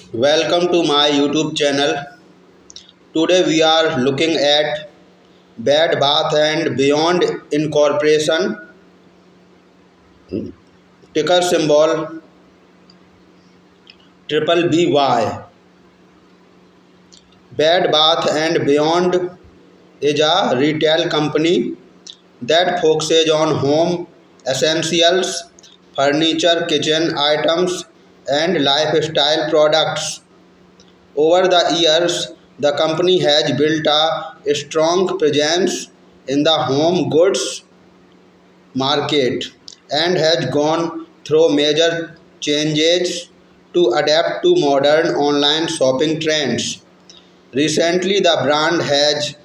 Welcome to my YouTube channel. Today we are looking at Bed Bath and Beyond Incorporation, ticker symbol triple BY. Bed Bath and Beyond is a retail company that focuses on home essentials, furniture, kitchen items, and lifestyle products. Over the years, the company has built a strong presence in the home goods market and has gone through major changes to adapt to modern online shopping trends. Recently, the brand has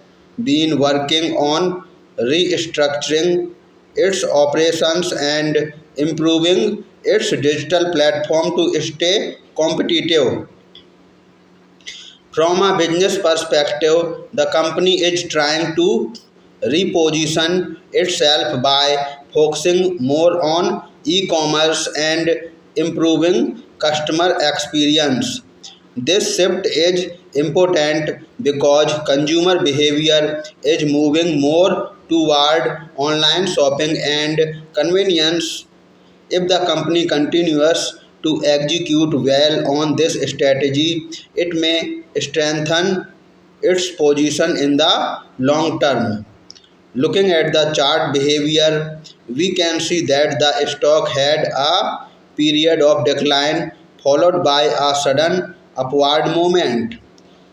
been working on restructuring its operations and improving its digital platform to stay competitive. From a business perspective, the company is trying to reposition itself by focusing more on e-commerce and improving customer experience. This shift is important because consumer behavior is moving more toward online shopping and convenience. If the company continues to execute well on this strategy, it may strengthen its position in the long term. Looking at the chart behavior, we can see that the stock had a period of decline followed by a sudden upward movement,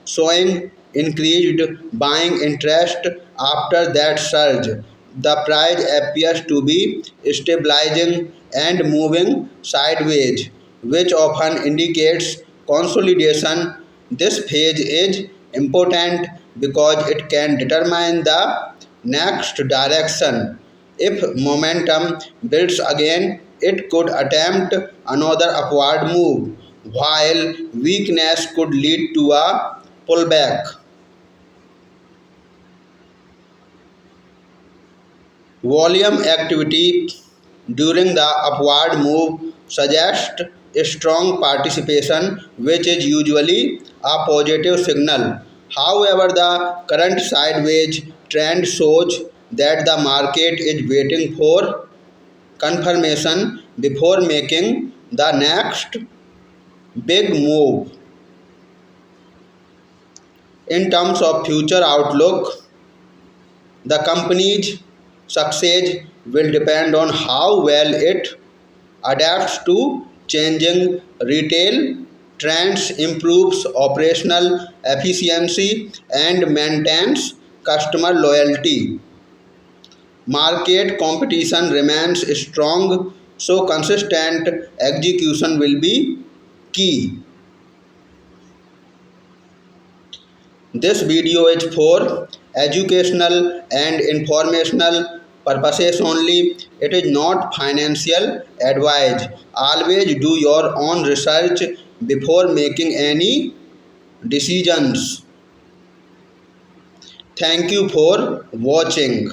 showing increased buying interest after that surge. The price appears to be stabilizing and moving sideways, which often indicates consolidation. This phase is important because it can determine the next direction. If momentum builds again, it could attempt another upward move, while weakness could lead to a pullback. Volume activity during the upward move suggests a strong participation, which is usually a positive signal. However, the current sideways trend shows that the market is waiting for confirmation before making the next big move. In terms of future outlook, the company's success will depend on how well it adapts to changing retail trends, improves operational efficiency, and maintains customer loyalty. Market competition remains strong, so consistent execution will be key. This video is for educational and informational purposes only. It is not financial advice. Always do your own research before making any decisions. Thank you for watching.